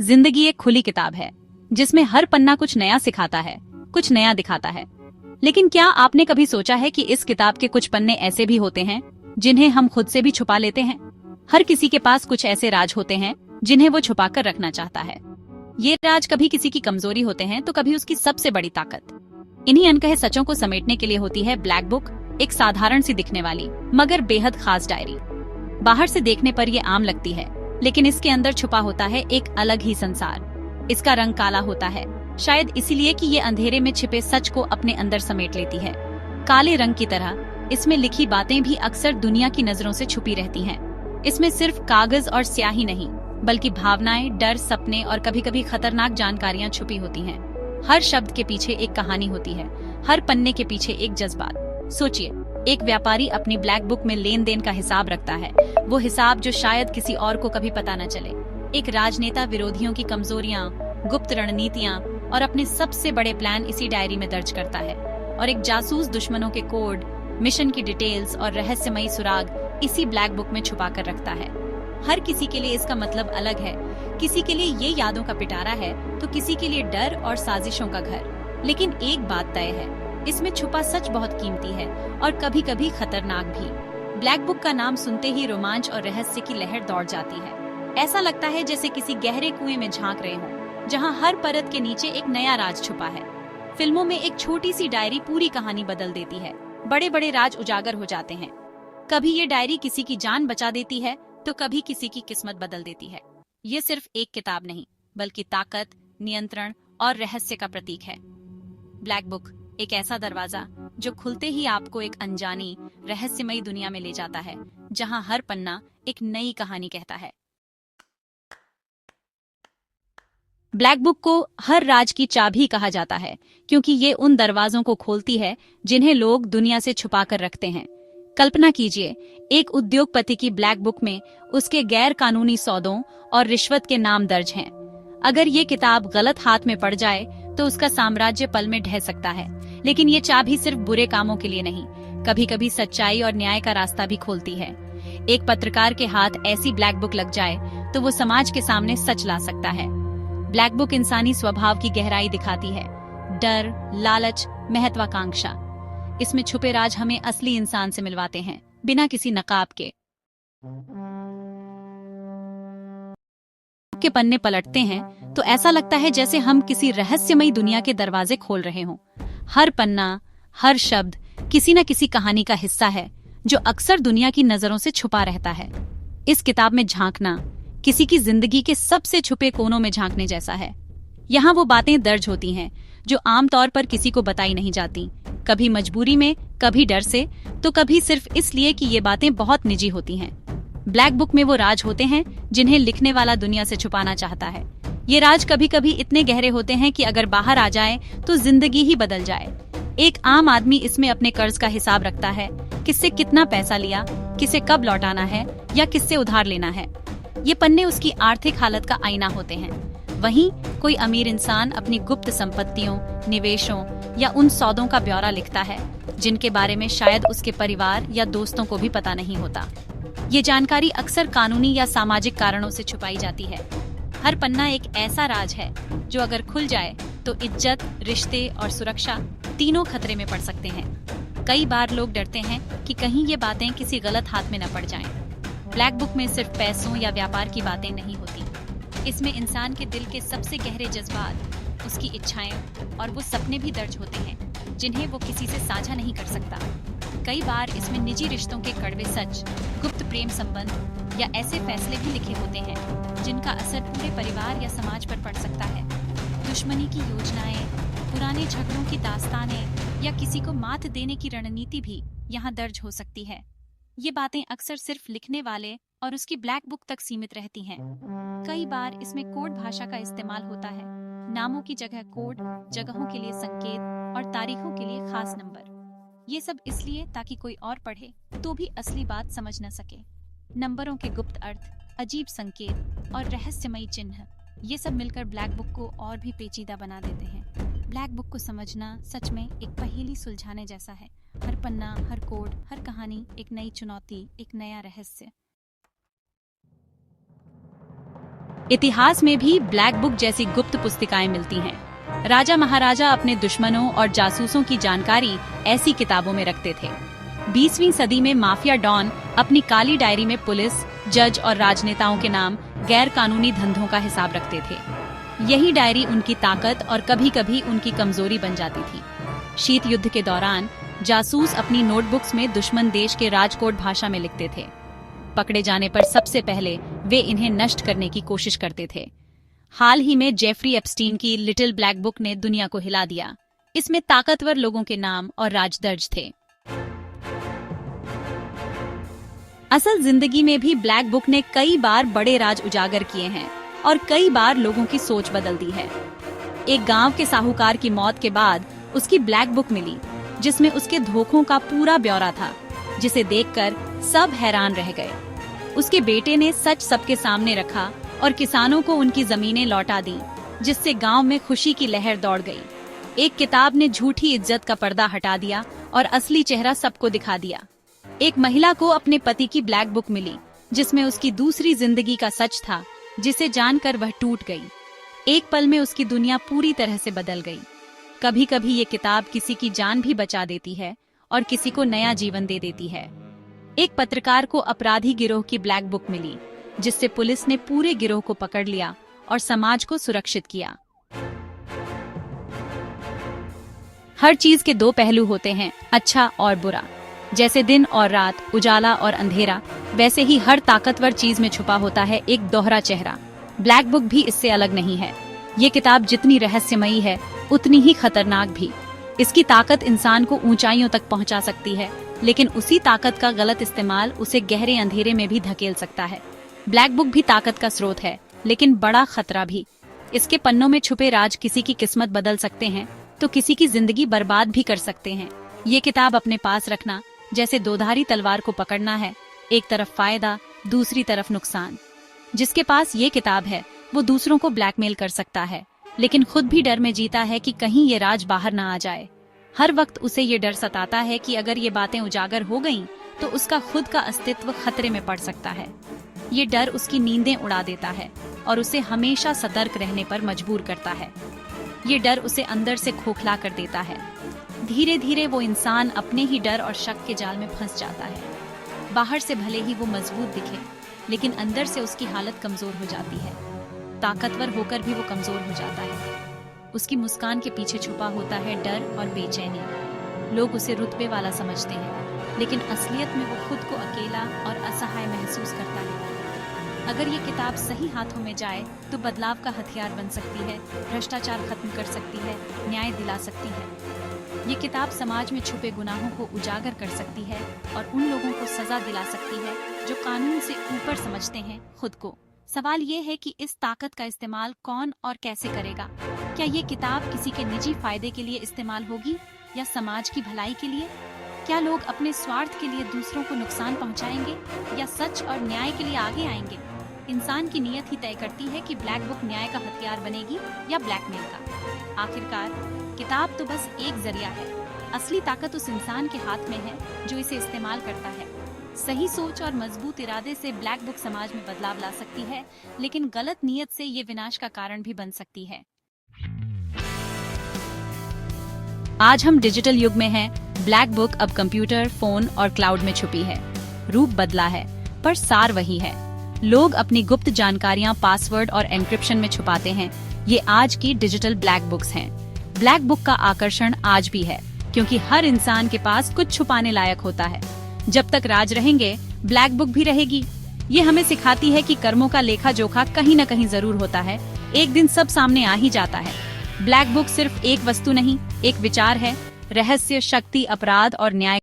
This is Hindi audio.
जिंदगी एक खुली किताब है जिसमें हर पन्ना कुछ नया सिखाता है, कुछ नया दिखाता है। लेकिन क्या आपने कभी सोचा है कि इस किताब के कुछ पन्ने ऐसे भी होते हैं जिन्हें हम खुद से भी छुपा लेते हैं। हर किसी के पास कुछ ऐसे राज होते हैं जिन्हें वो छुपा कर रखना चाहता है। ये राज कभी किसी की कमजोरी होते हैं तो कभी उसकी सबसे बड़ी ताकत। इन्हीं अनकहे सचों को समेटने के लिए होती है ब्लैक बुक, एक साधारण सी दिखने वाली मगर बेहद खास डायरी। बाहर से देखने पर ये आम लगती है, लेकिन इसके अंदर छुपा होता है एक अलग ही संसार। इसका रंग काला होता है, शायद इसीलिए कि ये अंधेरे में छिपे सच को अपने अंदर समेट लेती है। काले रंग की तरह इसमें लिखी बातें भी अक्सर दुनिया की नजरों से छुपी रहती हैं। इसमें सिर्फ कागज और स्याही नहीं, बल्कि भावनाएं, डर, सपने और कभी-कभी खतरनाक जानकारियां छुपी होती हैं। हर शब्द के पीछे एक कहानी होती है, हर पन्ने के पीछे एक जज्बात। सोचिए, एक व्यापारी अपनी ब्लैक बुक में लेन देन का हिसाब रखता है, वो हिसाब जो शायद किसी और को कभी पता न चले। एक राजनेता विरोधियों की कमजोरियां, गुप्त रणनीतियां और अपने सबसे बड़े प्लान इसी डायरी में दर्ज करता है। और एक जासूस दुश्मनों के कोड, मिशन की डिटेल्स और रहस्यमयी सुराग इसी ब्लैक बुक में छुपा कर रखता है। हर किसी के लिए इसका मतलब अलग है। किसी के लिए ये यादों का पिटारा है तो किसी के लिए डर और साजिशों का घर। लेकिन एक बात तय है, इसमें छुपा सच बहुत कीमती है और कभी-कभी खतरनाक भी। ब्लैक बुक का नाम सुनते ही रोमांच और रहस्य की लहर दौड़ जाती है। ऐसा लगता है जैसे किसी गहरे कुएं में झांक रहे हों, जहां हर परत के नीचे एक नया राज छुपा है। फिल्मों में एक छोटी सी डायरी पूरी कहानी बदल देती है, बड़े-बड़े राज उजागर हो जाते हैं। कभी ये डायरी किसी की जान बचा देती है तो कभी किसी की किस्मत बदल देती है। ये सिर्फ एक किताब नहीं, बल्कि ताकत, नियंत्रण और रहस्य का प्रतीक है। ब्लैक बुक एक ऐसा दरवाजा जो खुलते ही आपको एक अनजानी, रहस्यमयी दुनिया में ले जाता है, जहां हर पन्ना एक नई कहानी कहता है। ब्लैक बुक को हर राज की चाबी कहा जाता है, क्योंकि ये उन दरवाजों को खोलती है जिन्हें लोग दुनिया से छुपा कर रखते हैं। कल्पना कीजिए, एक उद्योगपति की ब्लैक बुक में उसके गैर कानूनी सौदों और रिश्वत के नाम दर्ज हैं। अगर ये किताब गलत हाथ में पड़ जाए तो उसका साम्राज्य पल में ढह सकता है। लेकिन ये चाबी सिर्फ बुरे कामों के लिए नहीं, कभी-कभी सच्चाई और न्याय का रास्ता भी खोलती है। एक पत्रकार के हाथ ऐसी ब्लैक बुक लग जाए तो वो समाज के सामने सच ला सकता है। ब्लैक बुक इंसानी स्वभाव की गहराई दिखाती है, डर, लालच, महत्वाकांक्षा। इसमें छुपे राज हमें असली इंसान से मिलवाते हैं, बिना किसी नकाब के पन्ने पलटते हैं तो ऐसा लगता है जैसे हम किसी रहस्यमयी दुनिया के दरवाजे खोल रहे हों। हर पन्ना, हर शब्द किसी न किसी कहानी का हिस्सा है जो अक्सर दुनिया की नजरों से छुपा रहता है। इस किताब में झांकना किसी की जिंदगी के सबसे छुपे कोनों में झांकने जैसा है। यहाँ वो बातें दर्ज होती हैं जो आमतौर पर किसी को बताई नहीं जाती, कभी मजबूरी में, कभी डर से, तो कभी सिर्फ इसलिए कि ये बातें बहुत निजी होती हैं। ब्लैक बुक में वो राज होते हैं जिन्हें लिखने वाला दुनिया से छुपाना चाहता है। ये राज कभी कभी इतने गहरे होते हैं कि अगर बाहर आ जाए तो जिंदगी ही बदल जाए। एक आम आदमी इसमें अपने कर्ज का हिसाब रखता है, किससे कितना पैसा लिया, किसे कब लौटाना है या किससे उधार लेना है। ये पन्ने उसकी आर्थिक हालत का आईना होते हैं। वहीं कोई अमीर इंसान अपनी गुप्त संपत्तियों, निवेशों या उन सौदों का ब्यौरा लिखता है जिनके बारे में शायद उसके परिवार या दोस्तों को भी पता नहीं होता। ये जानकारी अक्सर कानूनी या सामाजिक कारणों से छुपाई जाती है। हर पन्ना एक ऐसा राज है जो अगर खुल जाए तो इज्जत, रिश्ते और सुरक्षा तीनों खतरे में पड़ सकते हैं। कई बार लोग डरते हैं कि कहीं ये बातें किसी गलत हाथ में न पड़ जाएं। ब्लैक बुक में सिर्फ पैसों या व्यापार की बातें नहीं होती, इसमें इंसान के दिल के सबसे गहरे जज्बात, उसकी इच्छाएं और वो सपने भी दर्ज होते हैं जिन्हें वो किसी से साझा नहीं कर सकता। कई बार इसमें निजी रिश्तों के कड़वे सच, गुप्त प्रेम संबंध या ऐसे फैसले भी लिखे होते हैं जिनका असर पूरे परिवार या समाज पर पड़ सकता है। दुश्मनी की योजनाएं, पुराने झगड़ों की दास्तानें या किसी को मात देने की रणनीति भी यहाँ दर्ज हो सकती है। ये बातें अक्सर सिर्फ लिखने वाले और उसकी ब्लैक बुक तक सीमित रहती हैं। कई बार इसमें कोड भाषा का इस्तेमाल होता है, नामों की जगह कोड, जगहों के लिए संकेत और तारीखों के लिए खास नंबर। ये सब इसलिए ताकि कोई और पढ़े तो भी असली बात समझ न सके। नंबरों के गुप्त अर्थ, अजीब संकेत और रहस्यमयी चिन्ह, ये सब मिलकर ब्लैक बुक को और भी पेचीदा बना देते हैं। ब्लैक बुक को समझना सच में एक पहेली सुलझाने जैसा है। हर पन्ना, हर कोड, हर कहानी एक नई चुनौती, एक नया रहस्य। इतिहास में भी ब्लैक बुक जैसी गुप्त पुस्तिकाएं मिलती हैं। राजा महाराजा अपने दुश्मनों और जासूसों की जानकारी ऐसी किताबों में रखते थे। 20वीं सदी में माफिया डॉन अपनी काली डायरी में पुलिस, जज और राजनेताओं के नाम गैर कानूनी धंधों का हिसाब रखते थे। यही डायरी उनकी ताकत और कभी कभी उनकी कमजोरी बन जाती थी। शीत युद्ध के दौरान जासूस अपनी नोटबुक्स में दुश्मन देश के राजकोट भाषा में लिखते थे। पकड़े जाने पर सबसे पहले वे इन्हें नष्ट करने की कोशिश करते थे। हाल ही में जेफरी एप्स्टीन की लिटिल ब्लैक बुक ने दुनिया को हिला दिया। इसमें ताकतवर लोगों के नाम और राज दर्ज थे। असल जिंदगी में भी ब्लैक बुक ने कई बार बड़े राज उजागर किए हैं और कई बार लोगों की सोच बदल दी है। एक गांव के साहूकार की मौत के बाद उसकी ब्लैक बुक मिली, जिसमें उसके धोखों का पूरा ब्यौरा था, जिसे देखकर सब हैरान रह गए। उसके बेटे ने सच सबके सामने रखा और किसानों को उनकी जमीनें लौटा दी, जिससे गांव में खुशी की लहर दौड़ गई। एक किताब ने झूठी इज्जत का पर्दा हटा दिया और असली चेहरा सबको दिखा दिया। एक महिला को अपने पति की ब्लैक बुक मिली, जिसमें उसकी दूसरी जिंदगी का सच था, जिसे जानकर वह टूट गई। एक पल में उसकी दुनिया पूरी तरह से बदल गई। कभी कभी ये किताब किसी की जान भी बचा देती है और किसी को नया जीवन दे देती है। एक पत्रकार को अपराधी गिरोह की ब्लैक बुक मिली, जिससे पुलिस ने पूरे गिरोह को पकड़ लिया और समाज को सुरक्षित किया। हर चीज के दो पहलू होते हैं, अच्छा और बुरा। जैसे दिन और रात, उजाला और अंधेरा, वैसे ही हर ताकतवर चीज में छुपा होता है एक दोहरा चेहरा। ब्लैक बुक भी इससे अलग नहीं है। ये किताब जितनी रहस्यमयी है, उतनी ही खतरनाक भी। इसकी ताकत इंसान को ऊंचाइयों तक पहुंचा सकती है, लेकिन उसी ताकत का गलत इस्तेमाल उसे गहरे अंधेरे में भी धकेल सकता है। ब्लैक बुक भी ताकत का स्रोत है, लेकिन बड़ा खतरा भी। इसके पन्नों में छुपे राज किसी की किस्मत बदल सकते हैं, तो किसी की जिंदगी बर्बाद भी कर सकते हैं। ये किताब अपने पास रखना जैसे दोधारी तलवार को पकड़ना है, एक तरफ फायदा, दूसरी तरफ नुकसान। जिसके पास ये किताब है, वो दूसरों को ब्लैकमेल कर सकता है, लेकिन खुद भी डर में जीता है कि कहीं ये राज बाहर ना आ जाए। हर वक्त उसे ये डर सताता है कि अगर ये बातें उजागर हो गईं, तो उसका खुद का अस्तित्व खतरे में पड़ सकता है। ये डर उसकी नींदें उड़ा देता है और उसे हमेशा सतर्क रहने पर मजबूर करता है। ये डर उसे अंदर से खोखला कर देता है। धीरे धीरे वो इंसान अपने ही डर और शक के जाल में फंस जाता है। बाहर से भले ही वो मजबूत दिखे, लेकिन अंदर से उसकी हालत कमजोर हो जाती है। ताकतवर होकर भी वो कमजोर हो जाता है। उसकी मुस्कान के पीछे छुपा होता है डर और बेचैनी। लोग उसे रुतबे वाला समझते हैं, लेकिन असलियत में वो खुद को अकेला और असहाय महसूस करता है। अगर ये किताब सही हाथों में जाए तो बदलाव का हथियार बन सकती है, भ्रष्टाचार खत्म कर सकती है, न्याय दिला सकती है। ये किताब समाज में छुपे गुनाहों को उजागर कर सकती है और उन लोगों को सजा दिला सकती है जो कानून से ऊपर समझते हैं खुद को। सवाल ये है कि इस ताकत का इस्तेमाल कौन और कैसे करेगा। क्या ये किताब किसी के निजी फायदे के लिए इस्तेमाल होगी या समाज की भलाई के लिए? क्या लोग अपने स्वार्थ के लिए दूसरों को नुकसान पहुंचाएंगे या सच और न्याय के लिए आगे आएंगे? इंसान की नीयत ही तय करती है कि ब्लैक बुक न्याय का हथियार बनेगी या ब्लैकमेल का। आखिरकार किताब तो बस एक जरिया है। असली ताकत उस इंसान के हाथ में है जो इसे इस्तेमाल करता है। सही सोच और मजबूत इरादे से ब्लैक बुक समाज में बदलाव ला सकती है, लेकिन गलत नीयत से ये विनाश का कारण भी बन सकती है। आज हम डिजिटल युग में हैं। ब्लैक बुक अब कंप्यूटर, फोन और क्लाउड में छुपी है। रूप बदला है, पर सार वही है। लोग अपनी गुप्त जानकारियां पासवर्ड और एन्क्रिप्शन में छुपाते हैं। ये आज की डिजिटल ब्लैक बुक्स हैं। ब्लैक बुक का आकर्षण आज भी है, क्योंकि हर इंसान के पास कुछ छुपाने लायक होता है। जब तक राज रहेंगे, ब्लैक बुक भी रहेगी। ये हमें सिखाती है कि कर्मों का लेखा जोखा कहीं न कहीं जरूर होता है। एक दिन सब सामने आ ही जाता है। ब्लैक बुक सिर्फ एक वस्तु नहीं, एक विचार है। रहस्य, शक्ति, अपराध और न्याय